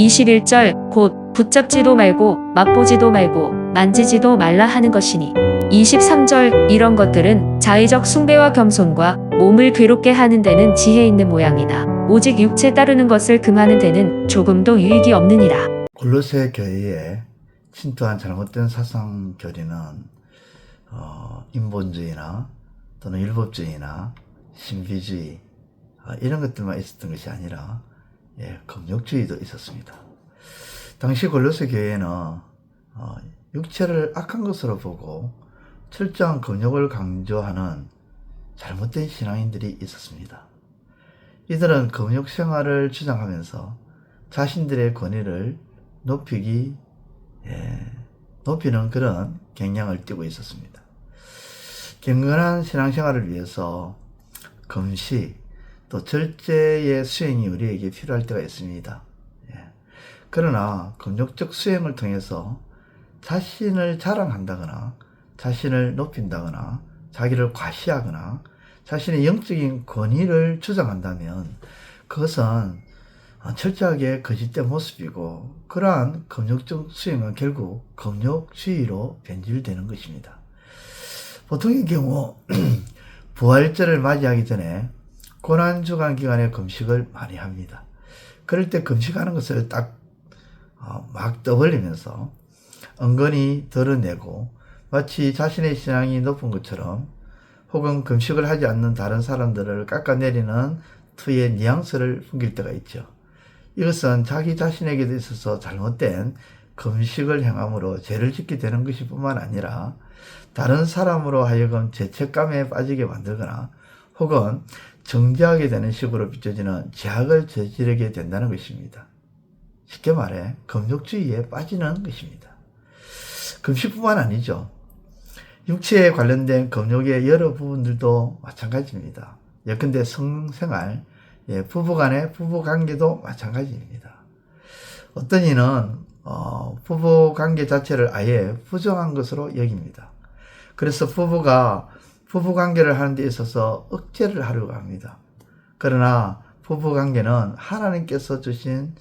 21절 곧 붙잡지도 말고 맛보지도 말고 만지지도 말라 하는 것이니 23절 이런 것들은 자의적 숭배와 겸손과 몸을 괴롭게 하는 데는 지혜 있는 모양이나 오직 육체 따르는 것을 금하는 데는 조금도 유익이 없느니라. 골로새 교회에 침투한 잘못된 사상 교리는 인본주의나 또는 율법주의나 신비주의 이런 것들만 있었던 것이 아니라 금욕주의도 있었습니다. 당시 골로새 교회에는 육체를 악한 것으로 보고 철저한 금욕을 강조하는 잘못된 신앙인들이 있었습니다. 이들은 금욕 생활을 주장하면서 자신들의 권위를 높이는 그런 경향을 띠고 있었습니다. 경건한 신앙생활을 위해서 금식 또 절제의 수행이 우리에게 필요할 때가 있습니다. 그러나 금욕적 수행을 통해서 자신을 자랑한다거나 자신을 높인다거나 자기를 과시하거나 자신의 영적인 권위를 주장한다면 그것은 철저하게 거짓된 모습이고 그러한 금욕적 수행은 결국 금욕주의로 변질되는 것입니다. 보통의 경우 부활절을 맞이하기 전에 고난주간 기간에 금식을 많이 합니다. 그럴 때 금식하는 것을 막 떠벌리면서 은근히 드러내고 마치 자신의 신앙이 높은 것처럼 혹은 금식을 하지 않는 다른 사람들을 깎아내리는 투의 뉘앙스를 풍길 때가 있죠. 이것은 자기 자신에게도 있어서 잘못된 금식을 행함으로 죄를 짓게 되는 것이 뿐만 아니라 다른 사람으로 하여금 죄책감에 빠지게 만들거나 혹은 정죄하게 되는 식으로 비춰지는 죄악을 저지르게 된다는 것입니다. 쉽게 말해 금욕주의에 빠지는 것입니다. 금식뿐만 아니죠. 육체에 관련된 금욕의 여러 부분들도 마찬가지입니다. 예컨대 성생활, 부부간의 부부관계도 마찬가지입니다. 어떤 이는 부부관계 자체를 아예 부정한 것으로 여깁니다. 그래서 부부가 부부관계를 하는 데 있어서 억제를 하려고 합니다. 그러나 부부관계는 하나님께서 주신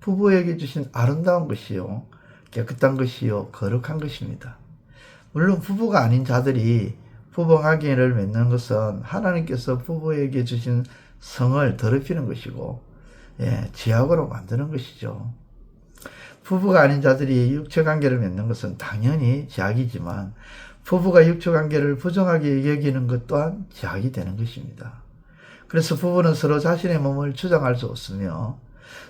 부부에게 주신 아름다운 것이요 깨끗한 것이요 거룩한 것입니다. 물론 부부가 아닌 자들이 부부관계를 맺는 것은 하나님께서 부부에게 주신 성을 더럽히는 것이고 죄악으로 만드는 것이죠. 부부가 아닌 자들이 육체관계를 맺는 것은 당연히 죄악이지만 부부가 육체관계를 부정하게 여기는 것 또한 죄악이 되는 것입니다. 그래서 부부는 서로 자신의 몸을 주장할 수 없으며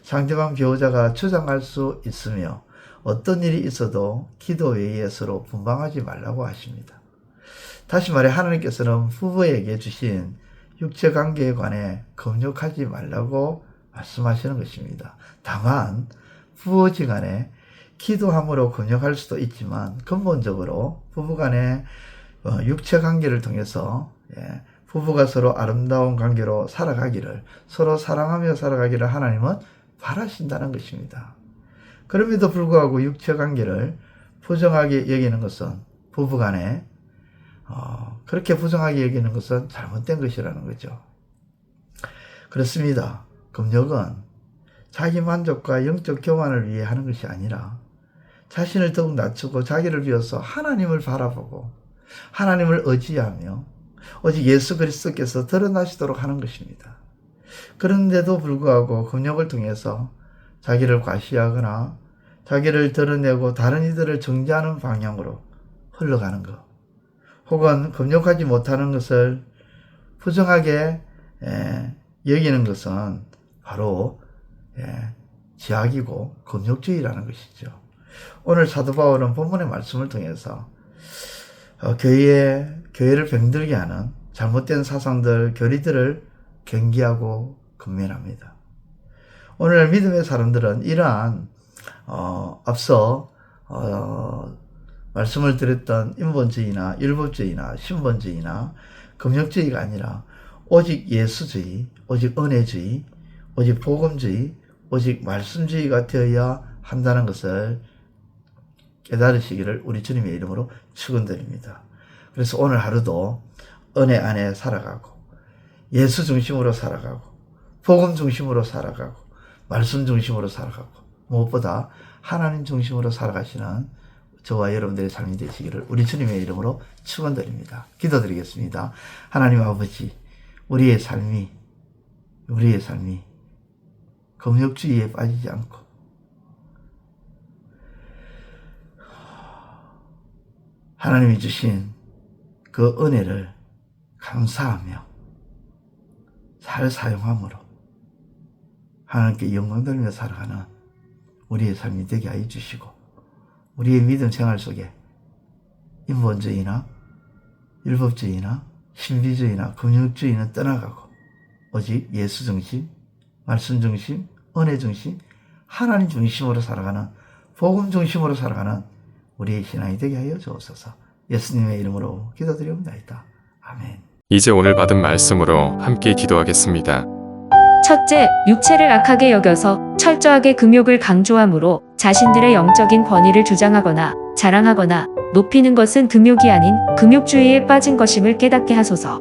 상대방 배우자가 주장할 수 있으며 어떤 일이 있어도 기도 외에 서로 분방하지 말라고 하십니다. 다시 말해 하나님께서는 부부에게 주신 육체관계에 관해 금욕하지 말라고 말씀하시는 것입니다. 다만 부부지간에 기도함으로 금욕할 수도 있지만 근본적으로 부부간의 육체관계를 통해서 부부가 서로 아름다운 관계로 살아가기를 서로 사랑하며 살아가기를 하나님은 바라신다는 것입니다. 그럼에도 불구하고 육체관계를 부정하게 여기는 것은 부부간에 그렇게 부정하게 여기는 것은 잘못된 것이라는 거죠. 그렇습니다. 금욕은 자기 만족과 영적 교만을 위해 하는 것이 아니라 자신을 더욱 낮추고 자기를 비워서 하나님을 바라보고 하나님을 의지하며 오직 예수 그리스도께서 드러나시도록 하는 것입니다. 그런데도 불구하고 금욕을 통해서 자기를 과시하거나 자기를 드러내고 다른 이들을 정죄하는 방향으로 흘러가는 것 혹은 금욕하지 못하는 것을 부정하게 여기는 것은 바로 죄악이고 금욕주의라는 것이죠. 오늘 사도 바울은 본문의 말씀을 통해서 교회를 병들게 하는 잘못된 사상들, 교리들을 경계하고 금면합니다. 오늘날 믿음의 사람들은 이러한 앞서 말씀을 드렸던 인본주의나 율법주의나 신본주의나 금욕주의가 아니라 오직 예수주의, 오직 은혜주의, 오직 복음주의, 오직 말씀주의가 되어야 한다는 것을 깨달으시기를 우리 주님의 이름으로 축원드립니다. 그래서 오늘 하루도 은혜 안에 살아가고 예수 중심으로 살아가고 복음 중심으로 살아가고 말씀 중심으로 살아가고 무엇보다 하나님 중심으로 살아가시는 저와 여러분들의 삶이 되시기를 우리 주님의 이름으로 축원드립니다. 기도드리겠습니다. 하나님 아버지, 우리의 삶이 금욕주의에 빠지지 않고 하나님이 주신 그 은혜를 감사하며 잘 사용함으로 하나님께 영광 돌리며 살아가는 우리의 삶이 되게 하여 주시고, 우리의 믿음 생활 속에 인본주의나 율법주의나 신비주의나 금융주의는 떠나가고 오직 예수 중심, 말씀 중심, 은혜 중심, 하나님 중심으로 살아가는, 복음 중심으로 살아가는 우리의 신앙이 되게 하여 주옵소서. 예수님의 이름으로 기도드리옵나이다. 아멘. 이제 오늘 받은 말씀으로 함께 기도하겠습니다. 첫째, 육체를 악하게 여겨서 철저하게 금욕을 강조함으로 자신들의 영적인 권위를 주장하거나 자랑하거나 높이는 것은 금욕이 아닌 금욕주의에 빠진 것임을 깨닫게 하소서.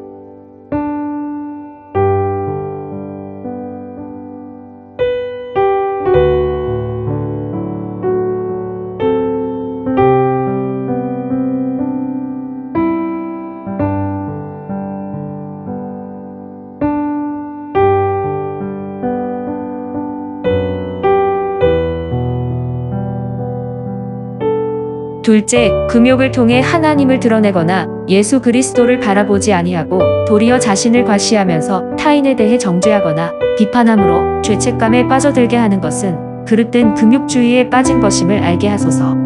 둘째, 금욕을 통해 하나님을 드러내거나 예수 그리스도를 바라보지 아니하고 도리어 자신을 과시하면서 타인에 대해 정죄하거나 비판함으로 죄책감에 빠져들게 하는 것은 그릇된 금욕주의에 빠진 것임을 알게 하소서.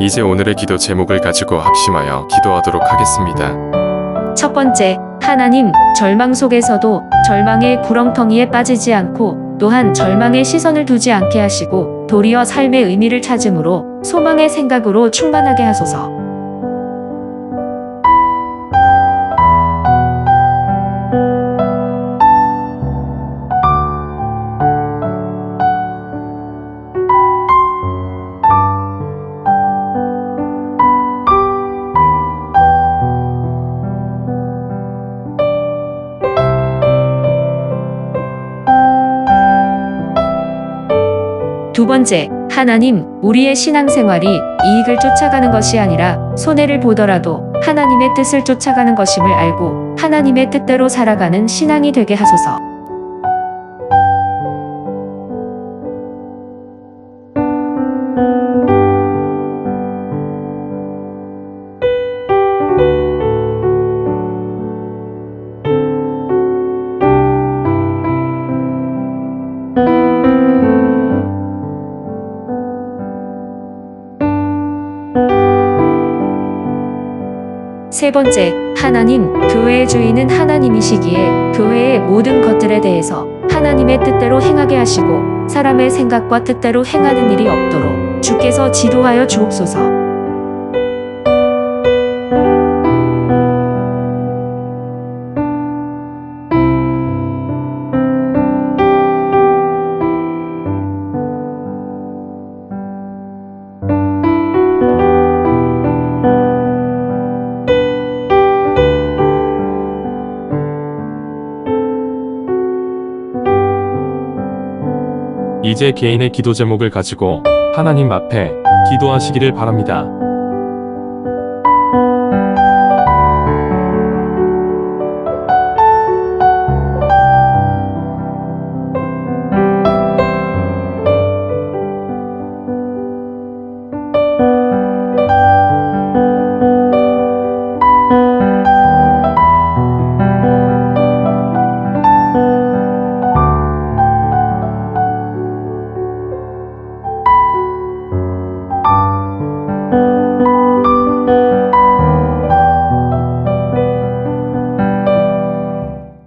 이제 오늘의 기도 제목을 가지고 합심하여 기도하도록 하겠습니다. 첫 번째, 하나님, 절망 속에서도 절망의 구렁텅이에 빠지지 않고 또한 절망의 시선을 두지 않게 하시고 도리어 삶의 의미를 찾음으로 소망의 생각으로 충만하게 하소서. 두 번째, 하나님, 우리의 신앙생활이 이익을 쫓아가는 것이 아니라 손해를 보더라도 하나님의 뜻을 쫓아가는 것임을 알고 하나님의 뜻대로 살아가는 신앙이 되게 하소서. 세 번째, 하나님, 교회의 주인은 하나님이시기에 교회의 모든 것들에 대해서 하나님의 뜻대로 행하게 하시고 사람의 생각과 뜻대로 행하는 일이 없도록 주께서 지도하여 주옵소서. 이제 개인의 기도 제목을 가지고 하나님 앞에 기도하시기를 바랍니다.